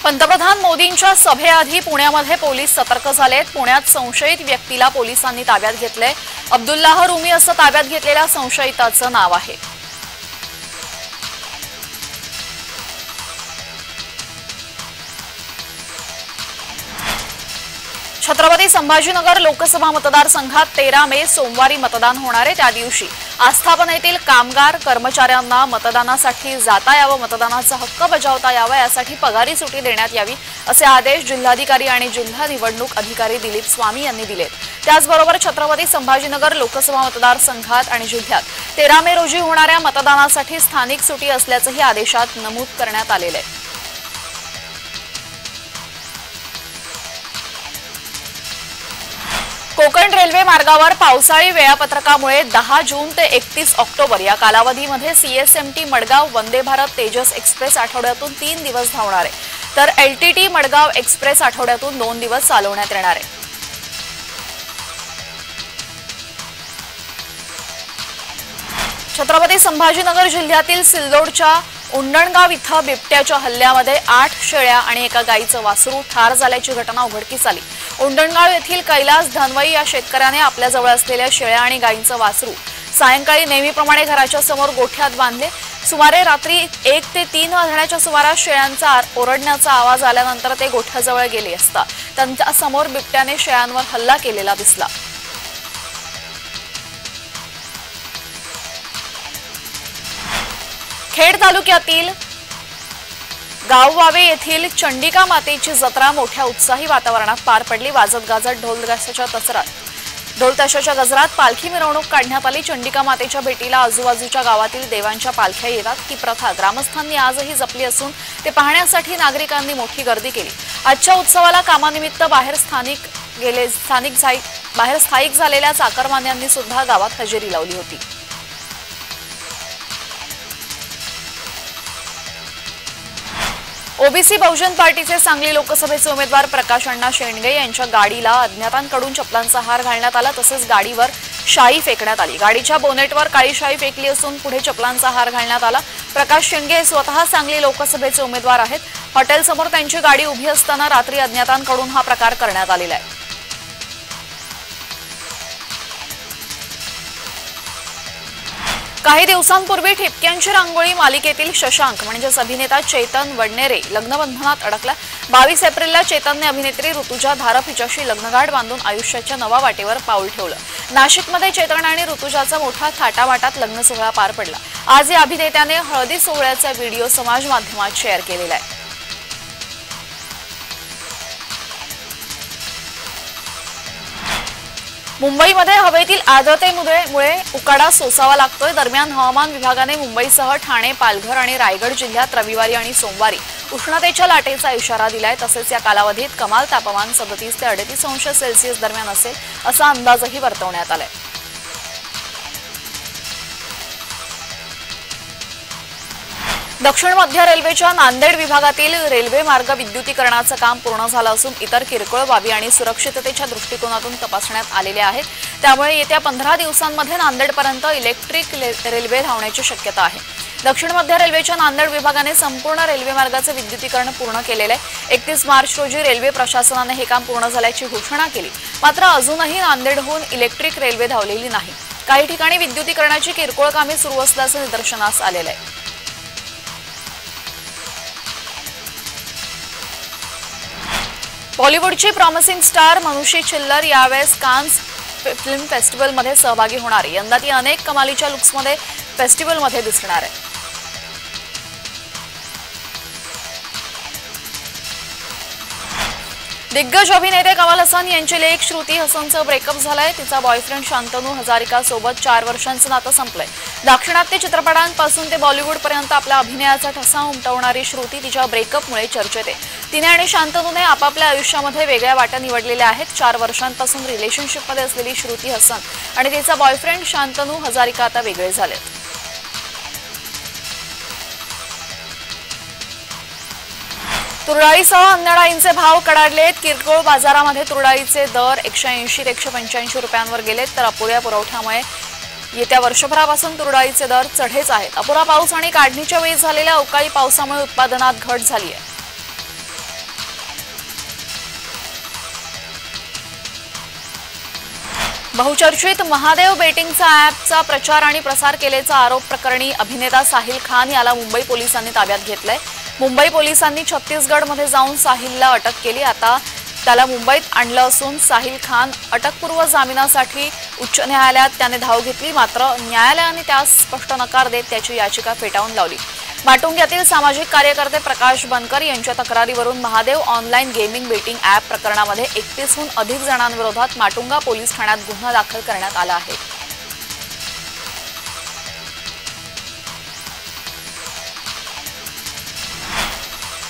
पंतप्रधान मोदींच्या सभेआधी पुण्यामध्ये पोलीस सतर्क झालेत। पुण्यात संशयित व्यक्तीला पोलिसांनी ताब्यात घेतलंय। अब्दुल्लाह रुमी असं ताब्यात घेतलेल्या संशयिताचं नाव आहे। छत्रपती संभाजीनगर लोकसभा मतदारसंघात 13 मे सोमवारी मतदान होणार आहे। त्या दिवशी आस्थापनेतील कामगार कर्मचाऱ्यांना मतदानासाठी जाता यावं, मतदानाचा हक्क बजावता यावा यासाठी पगारी सुट्टी देण्यात यावी असे आदेश जिल्हाधिकारी आणि जिल्हा निवडणूक अधिकारी दिलीप स्वामी यांनी दिलेत। त्याचबरोबर छत्रपती संभाजीनगर लोकसभा मतदारसंघात आणि जिल्ह्यात 13 मे रोजी होणाऱ्या मतदानासाठी स्थानिक सुट्टी असल्याचंही आदेशात नमूद करण्यात आलेलं आहे। कोकण रेल्वे मार्गावर पावसाळी वेळापत्रकामुळे 10 जून ते 31 ऑक्टोबर या कालावधीमध्ये सीएसएमटी मडगाव वंदे भारत तेजस एक्सप्रेस आठवड्यातून 3 दिवस धावणार आहे, तर एलटीटी मडगाव एक्सप्रेस आठवड्यातून 2 दिवस चालवण्यात येणार आहे। छत्रपती संभाजीनगर जिल्ह्यातील सिल्लोडच्या उंडणगाव इथं बिबट्याच्या हल्ल्यामध्ये 8 शेळ्या आणि एका गायीचं वासरू ठार झाल्याची घटना उघडकीस आली। उंडणगाव येथील कैलास धनवई या शेतकऱ्याने आपल्या जवळ असलेल्या शेळ्या आणि गायींचं वासरू सायंकाळी नेहमीप्रमाणे घराच्या समोर गोठ्यात बांधले। सुमारे रात्री 1 ते 3 वाजण्याच्या सुमारास शेळ्यांचा ओरडण्याचा आवाज आल्यानंतर ते गोठ्याजवळ गेले असता त्यांच्या समोर बिबट्याने शेळ्यांवर हल्ला केलेला दिसला। खेड तालुक्यातील गाववावे येथील चंडिका मातेची जत्रा मोठ्या उत्साही वातावरणात पार पडली। वाजत गाजत ढोल ताशाच्या गजरात पालखी मिरवणूक काढण्यात आली। चंडिका मातेच्या भेटीला आजूबाजूच्या गावातील देवांच्या पालख्या येतात। ही प्रथा ग्रामस्थांनी आजही जपली असून ते पाहण्यासाठी नागरिकांनी मोठी गर्दी केली। आजच्या उत्सवाला कामानिमित्त बाहेर स्थायिक झालेल्या चाकरमान्यांनी सुद्धा गावात हजेरी लावली होती। ओबीसी बहुजन पार्टीचे सांगली लोकसभेचे उमेदवार प्रकाश अण्णा शेंडगे यांच्या गाडीला अज्ञातांकडून चपलांचा हार घालण्यात आला, तसेच गाडीवर शाई फेकण्यात आली। गाडीच्या बोनेटवर काळी शाई फेकली असून पुढे चपलांचा हार घालण्यात आला। प्रकाश शेंडगे हे स्वतः सांगली लोकसभेचे उमेदवार आहेत। हॉटेलसमोर त्यांची गाडी उभी असताना रात्री अज्ञातांकडून हा प्रकार करण्यात आलेला आहे। काही दिवसांपूर्वी ठिपक्यांची रांगोळी मालिकेतील शशांक म्हणजेच अभिनेता चेतन वडनेरे लग्नबंधनात अडकला। 22 एप्रिलला चेतनने अभिनेत्री ऋतुजा धारप हिच्याशी लग्नगाठ बांधून आयुष्याच्या नव्या वाटेवर पाऊल ठेवलं। नाशिकमध्ये चेतन आणि ऋतुजाचा मोठा थाटामाटात लग्न सोहळा पार पडला। आज या अभिनेत्याने हळदी सोहळ्याचा व्हिडिओ समाज माध्यमात शेअर केलेला आहे। मुंबईमध्ये हवेतील आर्द्रतेमुळे उकाडा सोसावा लागतोय। दरम्यान हवामान विभागाने मुंबईसह ठाणे, पालघर आणि रायगड जिल्ह्यात रविवारी आणि सोमवारी उष्णतेच्या लाटेचा इशारा दिलाय। तसेच या कालावधीत कमाल तापमान 37 ते 38 अंश सेल्सिअस दरम्यान असेल असा अंदाजही वर्तवण्यात आलाय। दक्षिण मध्य रेल्वेच्या नांदेड विभागातील रेल्वे मार्ग विद्युतीकरणाचं काम पूर्ण झालं असून इतर किरकोळ बाबी आणि सुरक्षिततेच्या दृष्टिकोनातून तपासण्यात आलेल्या आहेत। त्यामुळे येत्या 15 दिवसांमध्ये नांदेडपर्यंत इलेक्ट्रिक रेल्वे धावण्याची शक्यता आहे। दक्षिण मध्य रेल्वेच्या नांदेड विभागाने संपूर्ण रेल्वे मार्गाचं विद्युतीकरण पूर्ण केलेलं आहे। 31 मार्च रोजी रेल्वे प्रशासनाने हे काम पूर्ण झाल्याची घोषणा केली, मात्र अजूनही नांदेडहून इलेक्ट्रिक रेल्वे धावलेली नाही। काही ठिकाणी विद्युतीकरणाची किरकोळ कामे सुरू असल्याचं निदर्शनास आलेलं आहे। बॉलिवूडची प्रॉमिसिंग स्टार मनुषी छिल्लर यावेळेस कान्स फिल्म फेस्टिवलमध्ये सहभागी होणार आहे। यंदा ती अनेक कमालीच्या लुक्समध्ये फेस्टिवलमध्ये दिसणार आहे। दिग्गज अभिनेते कमल हसन यांची लेक श्रुती हसनचं ब्रेकअप झालंय। तिचा बॉयफ्रेंड शांतनू हजारिका सोबत 4 वर्षांचं नातं संपलंय। दाक्षिणात्य चित्रपटांपासून ते बॉलिवूड पर्यंत आपल्या अभिनयाचा ठसा उमटवणारी श्रुती तिच्या ब्रेकअपमुळे चर्चेत आहे। तिने आणि शांतनूने आपापल्या आयुष्यामध्ये वेगळ्या वाटा निवडलेल्या आहेत। 4 वर्षांपासून रिलेशनशिपमध्ये असलेली श्रुती हसन आणि तिचा बॉयफ्रेंड शांतनू हजारिका आता वेगळे झालेत। तुरडाळीसह अन्य डाळींचे भाव कडाडलेत। किरकोळ बाजारामध्ये तुरडाळीचे दर 180 ते 185 रुपयांवर गेलेत, तर अपुऱ्या पुरवठ्यामुळे येत्या वर्षभरापासून तुरडाळीचे दर चढेच आहेत। अपुरा पाऊस आणि काढणीच्या वेळी झालेल्या अवकाळी पावसामुळे उत्पादनात घट झाली आहे। बहुचर्चित महादेव बेटिंगचा ॲपचा प्रचार आणि प्रसार केल्याचा आरोप प्रकरणी अभिनेता साहिल खान याला मुंबई पोलिसांनी ताब्यात घेतलंय। मुंबई पोलिसांनी छत्तीसगडमध्ये जाऊन साहिलला अटक केली। आता त्याला मुंबईत आणलं असून साहिल खान अटकपूर्व जामिनासाठी उच्च न्यायालयात त्याने धाव घेतली, मात्र न्यायालयाने त्यास स्पष्ट नकार देत त्याची याचिका फेटाळून लावली। माटुंग्यातील सामाजिक कार्यकर्ते प्रकाश बनकर यांच्या तक्रारीवरून Mahadev online gaming betting app प्रकरणामध्ये 31हून अधिक जणांविरोधात माटुंगा पोलीस ठाण्यात गुन्हा दाखल करण्यात आला आहे।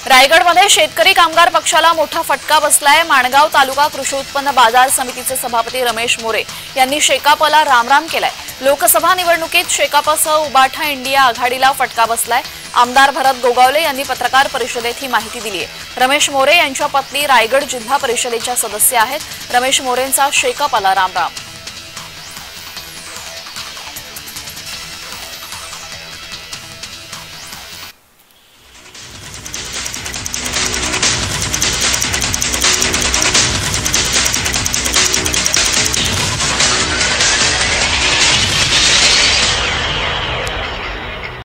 रायगडमध्ये शेतकरी कामगार पक्षाला मोठा फटका बसलाय। माणगाव तालुका कृषी उत्पन्न बाजार समितीचे सभापती रमेश मोरे यांनी शेकापला रामराम केलाय। लोकसभा निवडणुकीत शेकापसह उबाठा इंडिया आघाडीला फटका बसलाय। आमदार भरत गोगावले यांनी पत्रकार परिषदेत ही माहिती दिली आहे। रमेश मोरे यांच्या पत्नी रायगड जिल्हा परिषदेच्या सदस्य आहेत। रमेश मोरेंचा शेकापला रामराम।